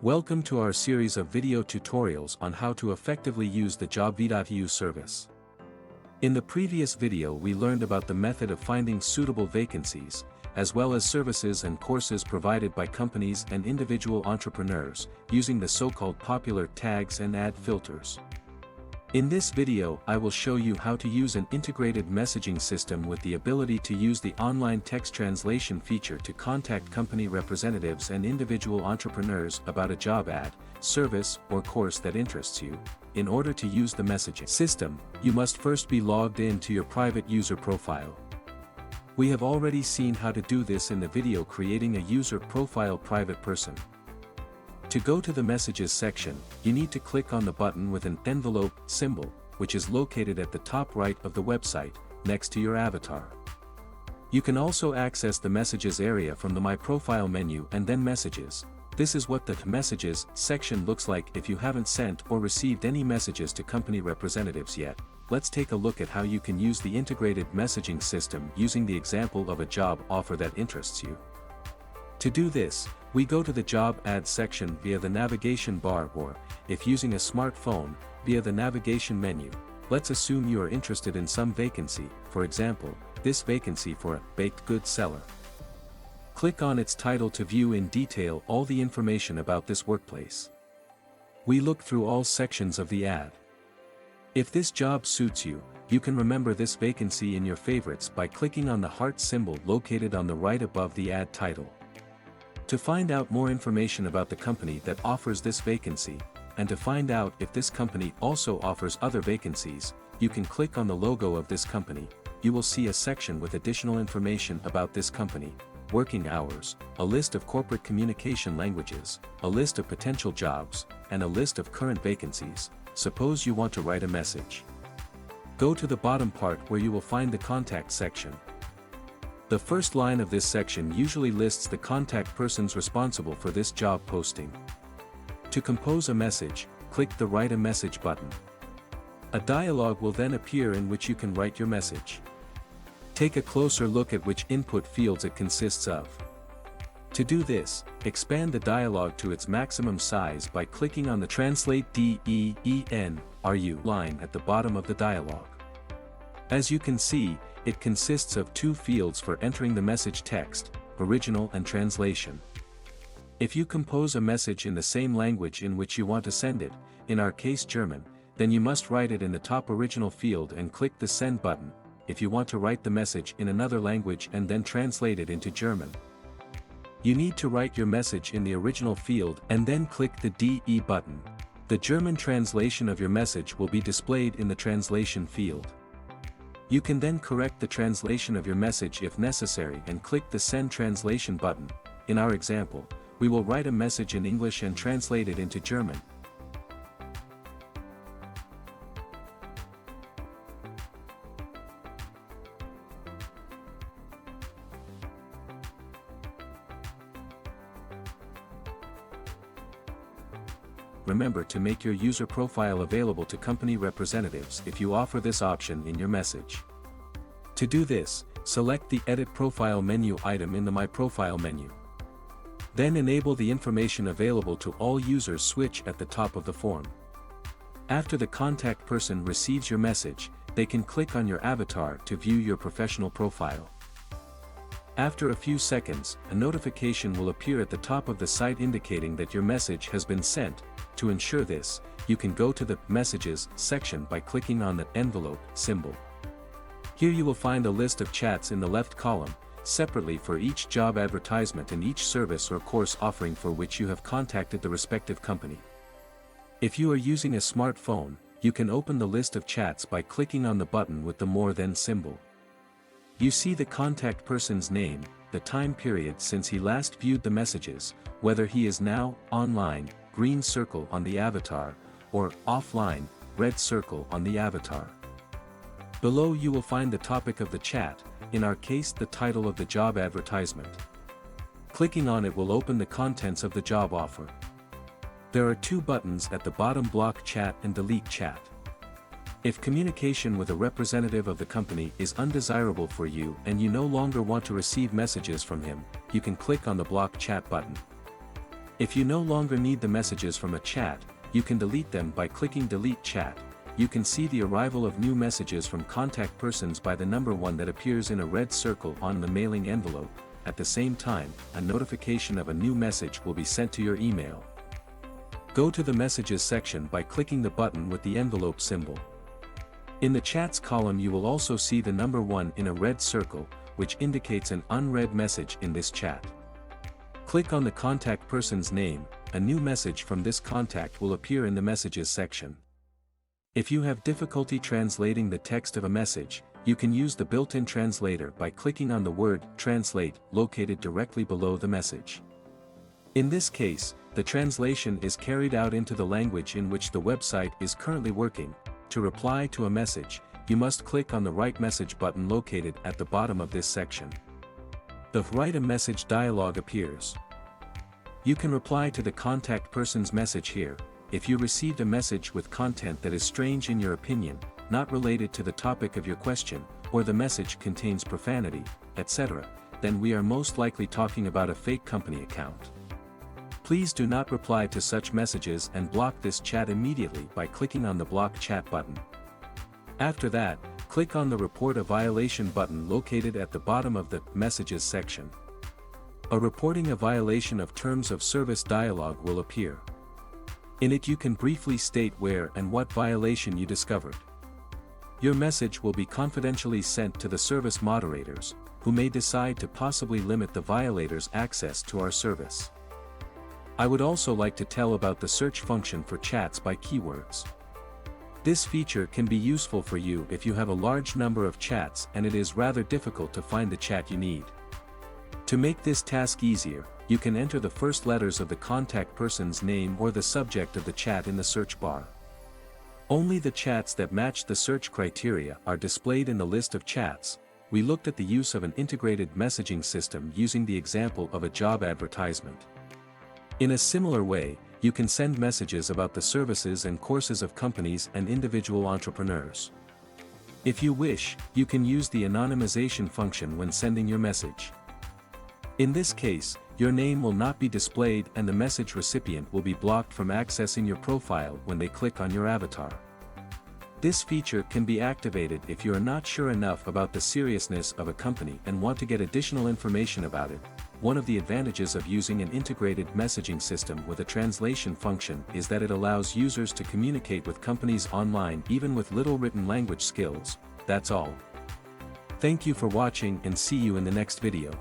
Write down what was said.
Welcome to our series of video tutorials on how to effectively use the JOBV.EU service. In the previous video we learned about the method of finding suitable vacancies, as well as services and courses provided by companies and individual entrepreneurs, using the so-called popular tags and ad filters. In this video I will show you how to use an integrated messaging system with the ability to use the online text translation feature to contact company representatives and individual entrepreneurs about a job ad, service, or course that interests you. In order to use the messaging system, you must first be logged in to your private user profile. We have already seen how to do this in the video creating a user profile private person. To go to the Messages section, you need to click on the button with an envelope symbol, which is located at the top right of the website, next to your avatar. You can also access the Messages area from the My Profile menu and then Messages. This is what the Messages section looks like if you haven't sent or received any messages to company representatives yet. Let's take a look at how you can use the integrated messaging system using the example of a job offer that interests you. To do this, we go to the Job Ads section via the navigation bar or, if using a smartphone, via the navigation menu. Let's assume you are interested in some vacancy, for example, this vacancy for a baked goods seller. Click on its title to view in detail all the information about this workplace. We look through all sections of the ad. If this job suits you, you can remember this vacancy in your favorites by clicking on the heart symbol located on the right above the ad title. To find out more information about the company that offers this vacancy, and to find out if this company also offers other vacancies, you can click on the logo of this company. You will see a section with additional information about this company, working hours, a list of corporate communication languages, a list of potential jobs, and a list of current vacancies. Suppose you want to write a message. Go to the bottom part where you will find the contact section. The first line of this section usually lists the contact persons responsible for this job posting. To compose a message, click the Write a Message button. A dialog will then appear in which you can write your message. Take a closer look at which input fields it consists of. To do this, expand the dialog to its maximum size by clicking on the Translate DEENRU line at the bottom of the dialog. As you can see, it consists of two fields for entering the message text, original and translation. If you compose a message in the same language in which you want to send it, in our case German, then you must write it in the top original field and click the Send button, if you want to write the message in another language and then translate it into German. You need to write your message in the original field and then click the DE button. The German translation of your message will be displayed in the translation field. You can then correct the translation of your message if necessary and click the Send Translation button. In our example, we will write a message in English and translate it into German. Remember to make your user profile available to company representatives if you offer this option in your message. To do this, select the Edit Profile menu item in the My Profile menu. Then enable the information available to all users switch at the top of the form. After the contact person receives your message, they can click on your avatar to view your professional profile. After a few seconds, a notification will appear at the top of the site indicating that your message has been sent. To ensure this, you can go to the Messages section by clicking on the envelope symbol. Here you will find a list of chats in the left column, separately for each job advertisement and each service or course offering for which you have contacted the respective company. If you are using a smartphone, you can open the list of chats by clicking on the button with the More Than symbol. You see the contact person's name, the time period since he last viewed the messages, whether he is now online, green circle on the avatar, or offline, red circle on the avatar. Below you will find the topic of the chat, in our case the title of the job advertisement. Clicking on it will open the contents of the job offer. There are two buttons at the bottom: Block Chat and Delete Chat. If communication with a representative of the company is undesirable for you and you no longer want to receive messages from him, you can click on the Block Chat button. If you no longer need the messages from a chat, you can delete them by clicking Delete Chat. You can see the arrival of new messages from contact persons by the number 1 that appears in a red circle on the mailing envelope. At the same time, a notification of a new message will be sent to your email. Go to the Messages section by clicking the button with the envelope symbol. In the Chats column you will also see the number 1 in a red circle, which indicates an unread message in this chat. Click on the contact person's name. A new message from this contact will appear in the Messages section. If you have difficulty translating the text of a message, you can use the built-in translator by clicking on the word Translate located directly below the message. In this case, the translation is carried out into the language in which the website is currently working. To reply to a message, you must click on the Write Message button located at the bottom of this section. The Write a Message dialog appears. You can reply to the contact person's message here. If you received a message with content that is strange in your opinion, not related to the topic of your question, or the message contains profanity, etc., then we are most likely talking about a fake company account. Please do not reply to such messages and block this chat immediately by clicking on the Block Chat button. After that, click on the Report a Violation button located at the bottom of the Messages section. A Reporting a Violation of Terms of Service dialog will appear. In it you can briefly state where and what violation you discovered. Your message will be confidentially sent to the service moderators, who may decide to possibly limit the violator's access to our service. I would also like to tell about the search function for chats by keywords. This feature can be useful for you if you have a large number of chats and it is rather difficult to find the chat you need. To make this task easier, you can enter the first letters of the contact person's name or the subject of the chat in the search bar. Only the chats that match the search criteria are displayed in the list of chats. We looked at the use of an integrated messaging system using the example of a job advertisement. In a similar way, you can send messages about the services and courses of companies and individual entrepreneurs. If you wish, you can use the anonymization function when sending your message. In this case, your name will not be displayed and the message recipient will be blocked from accessing your profile when they click on your avatar. This feature can be activated if you are not sure enough about the seriousness of a company and want to get additional information about it. One of the advantages of using an integrated messaging system with a translation function is that it allows users to communicate with companies online even with little written language skills. That's all. Thank you for watching and see you in the next video.